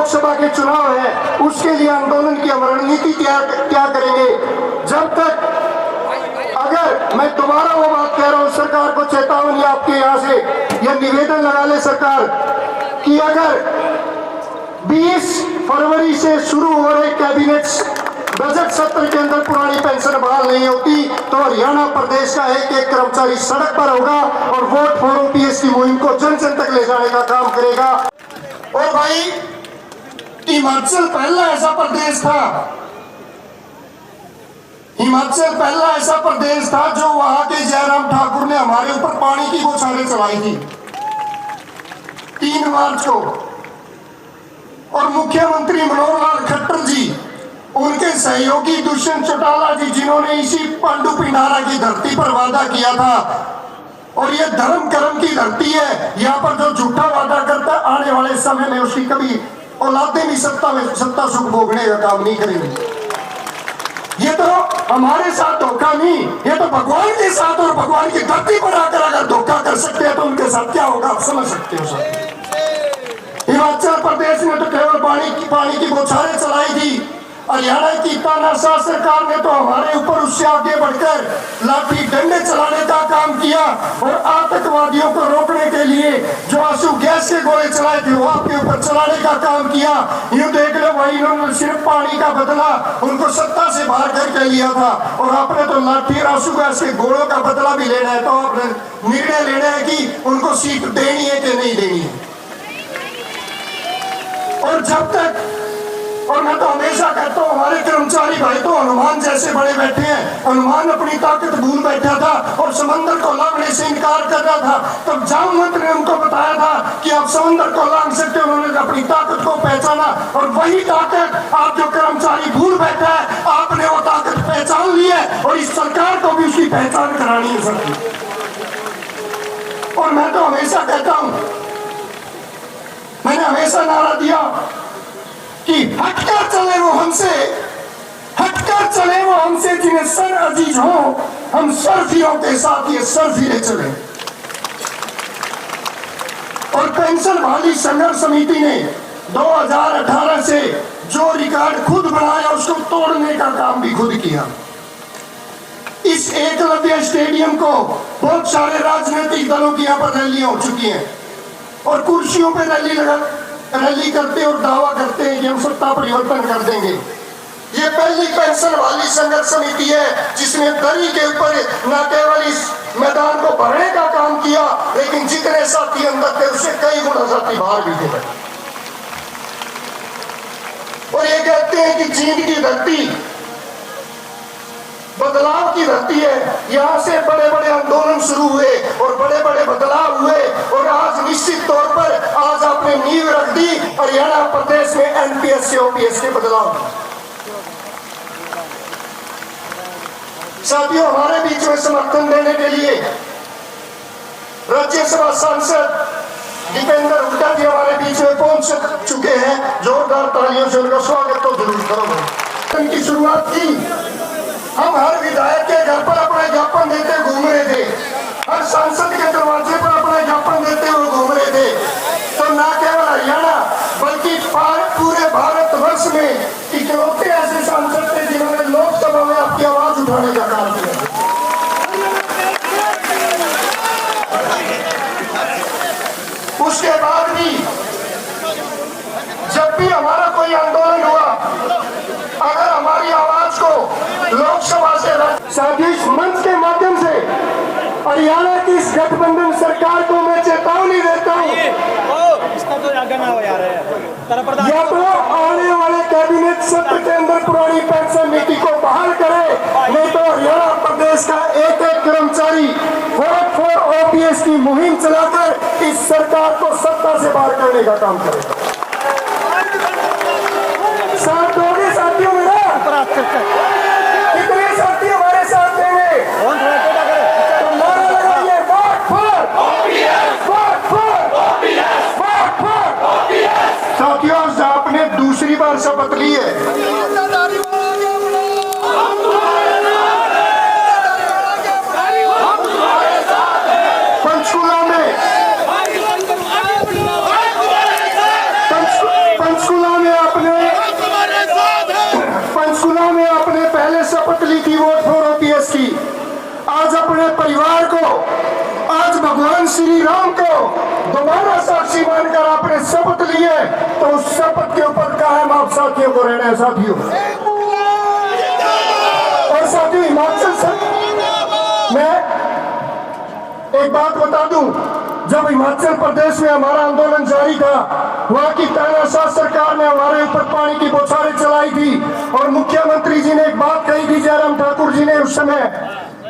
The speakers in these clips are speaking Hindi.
लोकसभा के चुनाव है, उसके लिए आंदोलन की हम रणनीति क्या करेंगे। जब तक, अगर मैं दोबारा वो बात कह रहा हूं, सरकार को चेतावनी आपके यहां से यह निवेदन लगा ले सरकार कि अगर 20 फरवरी से शुरू हो रहे कैबिनेट बजट सत्र के अंदर पुरानी पेंशन बहाल नहीं होती तो हरियाणा प्रदेश का एक एक कर्मचारी सड़क पर होगा और वोट फॉर ओपीएस की मुहिम को जन जन तक ले जाने का काम करेगा। और भाई, हिमाचल पहला ऐसा प्रदेश था, हिमाचल पहला ऐसा प्रदेश था जो वहां के जयराम ठाकुर ने हमारे ऊपर पानी की बौछारें चलाई थी 3 मार्च को। और मुख्यमंत्री मनोहर लाल खट्टर जी, उनके सहयोगी दुष्यंत चौटाला जी, जिन्होंने इसी पांडु पिंडारा की धरती पर वादा किया था। और ये धर्म कर्म की धरती है, यहाँ पर जो झूठा वादा करता है आने वाले समय में उसकी कभी औलादे भी सत्ता सुख भोगने का काम नहीं करेंगे। ये तो हमारे साथ धोखा नहीं, ये तो भगवान के साथ और भगवान की धरती पर आकर अगर धोखा कर सकते हैं तो उनके साथ क्या होगा आप समझ सकते हो सर। हिमाचल प्रदेश ने तो केवल पानी की बौछारें चलाई थी। हरियाणा की तानाशाह सरकार ने तो हमारे ऊपर उससे आगे बढ़कर लाठी डंडे चलाने का काम किया और आतंकवादियों को रोकने के लिए जो आंसू गैस के गोले चलाए थे वो आपके ऊपर चलाने का काम किया। यूं देख लो भाई, इन्होंने सिर्फ पानी का बदला उनको सत्ता से बाहर करके लिया था और आपने तो लाठी और आंसू गैस के गोलों का बदला भी लेना है। तो आपने निर्णय लेना है कि उनको सीट देनी है कि नहीं देनी है। और जब तक, और मैं तो हमेशा कहता हूँ हमारे कर्मचारी भाई तो हनुमान जैसे बड़े बैठे हैं। हनुमान अपनी ताकत भूल बैठा था और समंदर को लांघने से इनकार कर रहा था। तब जाम मंत्री ने उनको बताया था कि आप समंदर को लांघ सकते हो। उन्होंने अपनी ताकत को पहचाना और वही ताकत आप जो कर्मचारी भूल बैठा है, आपने वो ताकत पहचान ली है और इस सरकार को भी उसकी पहचान करानी है सबकी। और मैं तो हमेशा कहता हूँ, मैंने हमेशा नारा दिया कि हटकर चले वो हमसे, हटकर चले वो हमसे जिन्हें सर अजीज हो, हम सरफिरों के साथ ये सरफिरे चले। और पेंशन वाली संघर्ष समिति ने 2018 से जो रिकॉर्ड खुद बनाया उसको तोड़ने का काम भी खुद किया। इस एकलव्य स्टेडियम को बहुत सारे राजनीतिक दलों की यहाँ पर रैलियां हो चुकी हैं और कुर्सियों पे रैली करते और दावा करते हैं कि हम सत्ता परिवर्तन कर देंगे। ये पहली पेंशन वाली संघर्ष समिति है जिसने दरी के ऊपर न केवल इस मैदान को भरने का काम किया, लेकिन जितने साथी अंदर थे उससे कई गुना साथी बाहर भी थे। और ये कहते हैं कि जींद की धरती बदलाव की धरती है, यहाँ से बड़े बड़े आंदोलन शुरू हुए और बड़े बड़े बदलाव हुए। और आज निश्चित तौर पर आज आपने नींव रख दी हरियाणा प्रदेश में एनपीएस से ओपीएस के बदलाव। साथियों, हमारे बीच में समर्थन देने के लिए राज्यसभा सांसद दीपेंद्र हुड्डा जी हमारे बीच में पहुंच चुके हैं। जोरदार तालियों से उनका स्वागत तो जरूर करो। उनकी शुरुआत की, हम हर विधायक के घर पर अपना ज्ञापन देते घूम रहे थे, हर सांसद के दरवाजे पर अपना ज्ञापन देते हुए घूम रहे थे। तो न केवल हरियाणा बल्कि पूरे भारत वर्ष में इकलौते ऐसे सांसद थे जिन्होंने लोकसभा में आपकी आवाज उठाने का काम किया। उसके बाद भी जब भी हमारा कोई आंदोलन हुआ, अगर हमारी आवाज को लोकसभा से साजिश मंच के माध्यम से हरियाणा की इस गठबंधन सरकार को मैं चेतावनी देता हूँ, या तो आने वाले कैबिनेट सत्र के अंदर पुरानी पेंशन नीति को बहाल करे, नहीं तो हरियाणा प्रदेश का एक एक कर्मचारी वोट फॉर ओपीएस की मुहिम चलाकर इस सरकार को सत्ता से बाहर करने का काम करेगा। साथ दोगे साथियों मेरा, कितने साथी हमारे साथ देंगे? तो नारा लगाइए, vote for OPS, vote for OPS, vote for OPS. साथियों, आपने दूसरी बार शपथ ली है। पंचकुला पंचकुला में आपने पहले शपथ ली थी वोट फॉर ओपीएस की। आज अपने परिवार को, आज भगवान श्री राम को दोबारा साक्षी मानकर आपने शपथ ली है, तो उस शपथ के ऊपर कायम आप साथियों को रहना है साथियों। और साथियों, हिमाचल से मैं एक बात बता दूं, जब हिमाचल प्रदेश में हमारा आंदोलन जारी था, वहां की तानाशाह सरकार ने हमारे ऊपर पानी की बौछारें चलाई थी और मुख्यमंत्री जी ने एक बात कही थी, जयराम ठाकुर जी ने उस समय,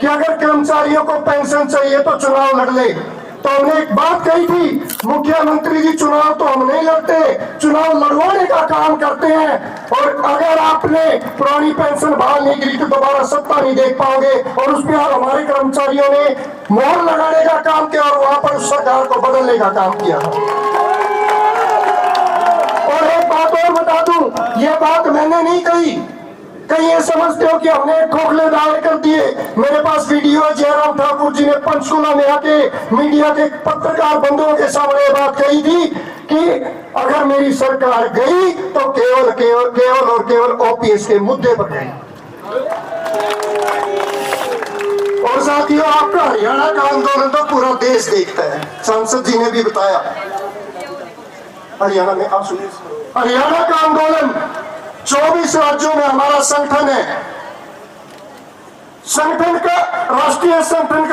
कि अगर कर्मचारियों को पेंशन चाहिए तो चुनाव लड़ ले। तो हमने एक बात कही थी, मुख्यमंत्री जी चुनाव तो हम नहीं लड़ते, चुनाव लड़वाने का काम करते हैं, और अगर आपने पुरानी पेंशन बहाल नहीं की तो दोबारा सत्ता नहीं देख पाओगे। और उस पर हमारे कर्मचारियों ने मोहर लगाने का काम किया और वहां पर उस सरकार को बदलने का काम किया। और एक बात और बता दूं, यह बात मैंने नहीं कही, कहीं ये समझते हो कि हमने खोखले दावे कर दिए। मेरे पास वीडियो है, जयराम ठाकुर जी ने पंचकुला में आके मीडिया के पत्रकार बंधुओं के सामने बात कही थी कि अगर मेरी सरकार गई तो केवल और केवल ओपीएस के मुद्दे पर गई। और साथियों, आपका हरियाणा का आंदोलन तो पूरा देश देखता है, सांसद जी ने भी बताया। हरियाणा में आप सुनिए, हरियाणा का आंदोलन 24 राज्यों में हमारा संगठन है। संगठन का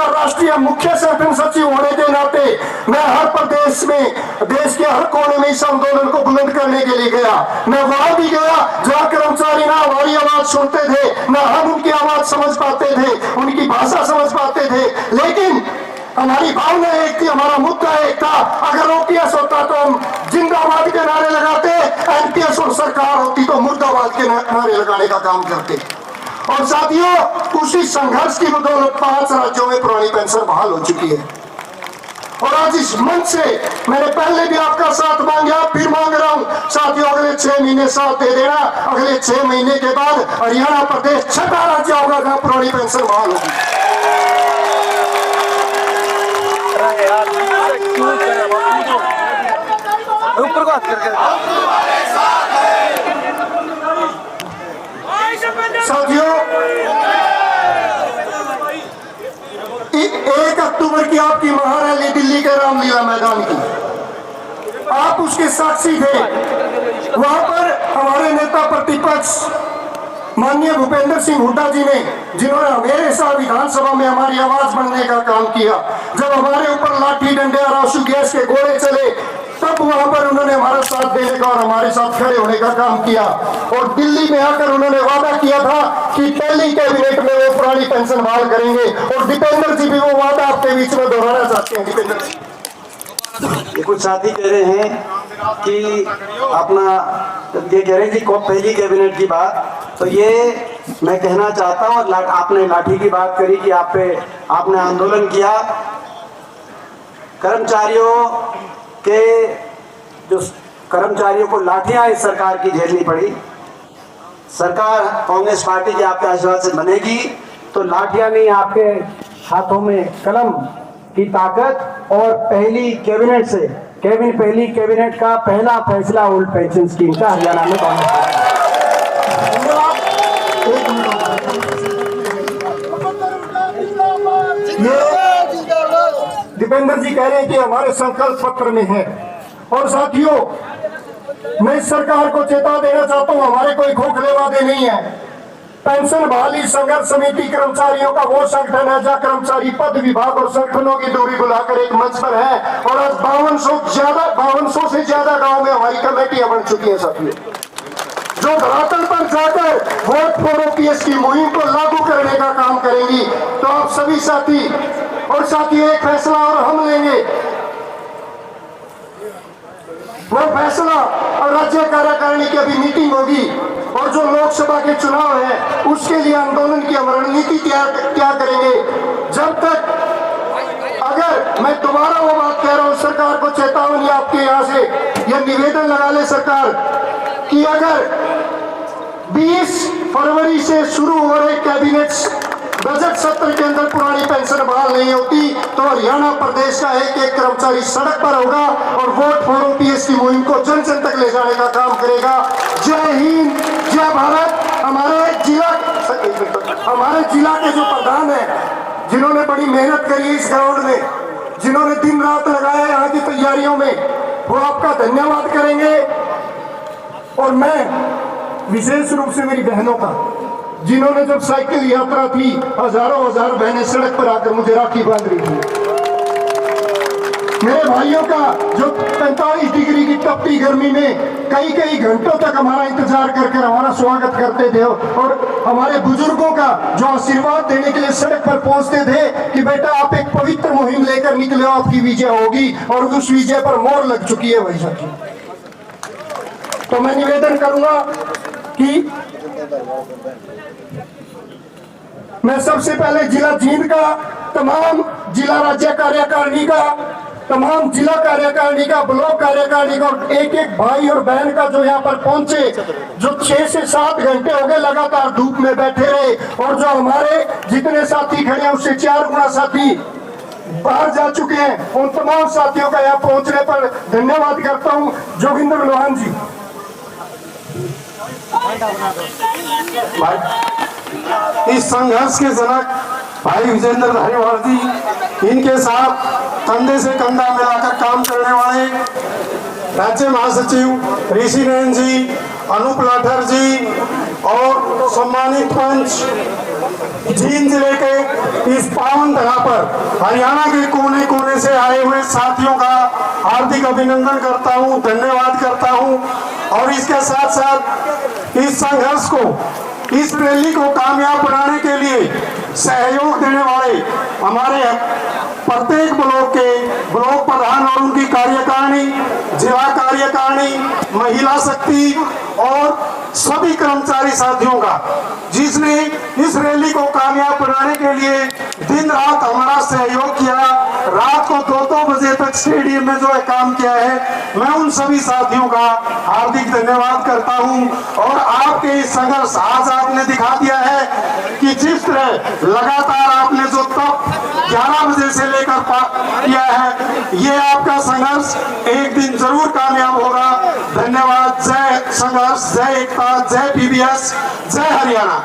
राष्ट्रीय मुख्य संगठन सचिव होने के नाते मैं हर प्रदेश में, देश के हर कोने में इस आंदोलन को बुलंद करने के लिए गया। मैं वहां भी गया जहां कर्मचारी ना हमारी आवाज सुनते थे, ना हम उनकी आवाज समझ पाते थे, उनकी भाषा समझ पाते थे, लेकिन हमारी भावना एक थी, हमारा मुद्दा एक था। अगर ओपीएस होता तो हम जिंदाबाद के नारे लगाते, एनपीएस और सरकार होती तो मुर्दाबाद के नारे लगाने का काम करते। और साथियों, उसी संघर्ष की बदौलत 5 राज्यों में पुरानी पेंशन बहाल हो चुकी है। और आज इस मंच से मैंने पहले भी आपका साथ मांगा, फिर मांग रहा हूं साथियों, अगले 6 महीने साथ दे देना। अगले 6 महीने के बाद हरियाणा प्रदेश 6ठा राज्य होगा जहां पुरानी पेंशन बहाल होगी। ऊपर को हाथ करके साथियों, 1 अक्टूबर की आपकी महारैली दिल्ली के रामलीला मैदान की, आप उसके साक्षी थे। वहां पर हमारे नेता प्रतिपक्ष माननीय भूपेंद्र सिंह हुड्डा जी ने, जिन्होंने मेरे साथ विधानसभा में हमारी आवाज बनने का काम किया, जब हमारे ऊपर लाठी डंडे और आंसू गैस के गोले चले, तब वहां पर उन्होंने हमारा साथ देने का और हमारे साथ खड़े होने का काम किया। और दिल्ली में आकर उन्होंने वादा किया था कि पहली कैबिनेट में वो पुरानी पेंशन बहाल करेंगे। और दीपेंद्र जी भी वो वादा आपके बीच में दोहराना चाहते हैं। दीपेंद्र जी, कुछ साथी कह रहे हैं कि अपना ये कह रहे हैं कि पहली कैबिनेट की बात, तो ये मैं कहना चाहता हूँ। और आपने लाठी की बात करी कि आपने आंदोलन किया, कर्मचारियों को लाठियां इस सरकार की झेलनी पड़ी। सरकार कांग्रेस पार्टी की आपके आशीर्वाद से बनेगी तो लाठियां नहीं, आपके हाथों में कलम की ताकत। और पहली कैबिनेट का पहला फैसला ओल्ड पेंशन स्कीम का हरियाणा में कांग्रेस। दीपेंद्र जी कह रहे हैं कि हमारे संकल्प पत्र में है। और साथियों, मैं इस सरकार को चेता देना चाहता हूं, हमारे कोई खोखले वादे नहीं है। पेंशन बहाली संघर्ष समिति कर्मचारियों का वो संगठन है जहां कर्मचारी पद विभाग और संगठनों की दूरी बुलाकर एक मंच पर है। और आज 5200 से ज्यादा गांव में हमारी कमेटियां बन चुकी हैं साथियों, जो धरातल पर जाकर वोट फॉर ओपीएस की मुहिम को लागू करने का काम करेंगी। तो आप सभी साथी और साथी, एक फैसला और हम लेंगे, वो फैसला। और राज्य कार्यकारिणी की अभी मीटिंग होगी और जो लोकसभा के चुनाव है उसके लिए आंदोलन की हम रणनीति क्या करेंगे। जब तक, अगर मैं दोबारा वो बात कह रहा हूं, सरकार को चेतावनी आपके यहाँ से यह निवेदन लगा ले सरकार कि अगर 20 फरवरी से शुरू हो रहे कैबिनेट बजट सत्र के अंदर पुरानी पेंशन बहाल नहीं होती तो हरियाणा प्रदेश का एक एक कर्मचारी सड़क पर होगा और वोट फॉर ओपीएस की मुहिम को जन जन तक ले जाने का काम करेगा। जय हिंद, जय भारत। हमारे जिला के जो प्रधान है, जिन्होंने बड़ी मेहनत करी इस ग्राउंड में, जिन्होंने दिन रात लगाया यहाँ की तैयारियों में, वो आपका धन्यवाद करेंगे। और मैं विशेष रूप से मेरी बहनों का, जिन्होंने जब साइकिल यात्रा थी, हजारों हजार बहनें सड़क पर आकर मुझे राखी बांध रही थी। मेरे भाइयों का जो 45 डिग्री की तपती गर्मी में कई कई घंटों तक हमारा इंतजार करके हमारा स्वागत करते थे, और हमारे बुजुर्गों का जो आशीर्वाद देने के लिए सड़क पर पहुंचते थे कि बेटा आप एक पवित्र मुहिम लेकर निकले हो, आपकी विजय होगी, और उस विजय पर मोहर लग चुकी है भाई साहब। तो मैं निवेदन करूंगा कि मैं सबसे पहले जिला जींद का तमाम जिला राज्य कार्यकारिणी का, तमाम जिला कार्यकारिणी का, ब्लॉक कार्यकारिणी का, और एक एक भाई और बहन का जो यहाँ पर पहुंचे, जो 6 से 7 घंटे हो गए लगातार धूप में बैठे रहे, और जो हमारे जितने साथी खड़े हैं उससे 4 गुना साथी बाहर जा चुके हैं, उन तमाम साथियों का यहाँ पहुंचने पर धन्यवाद करता हूँ। जोगिंदर लोहान जी, इस संघर्ष के जनक भाई विजेंद्र धारीवाल जी, इनके साथ कंधे से कंधा मिलाकर काम करने वाले राज्य महासचिव ऋषि नयन जी, अनूप लाठर जी, और सम्मानित पंच जींद जिले के इस पावन धरा पर हरियाणा के कोने कोने से आए हुए साथियों का हार्दिक अभिनंदन करता हूं, धन्यवाद करता हूं। और इसके साथ साथ इस संघर्ष को, इस रैली को कामयाब बनाने के लिए सहयोग देने वाले हमारे प्रत्येक ब्लॉक के ब्लॉक प्रधान और उनकी कार्यकारिणी, जिला कार्यकारिणी, महिला शक्ति और सभी कर्मचारी साथियों का, जिसने इस रैली को कामयाब बनाने के लिए दिन रात हमारा सहयोग किया, रात को 2-2 बजे तक स्टेडियम में जो है काम किया है, मैं उन सभी साथियों का हार्दिक धन्यवाद करता हूं। और आपके इस संघर्ष, आज आपने दिखा दिया है कि जिस तरह लगातार आपने जो तप 11 बजे से लेकर किया है, ये आपका संघर्ष एक दिन जरूर कामयाब होगा। धन्यवाद। जय संघर्ष, जय एकता, जय पीबीएस, जय हरियाणा।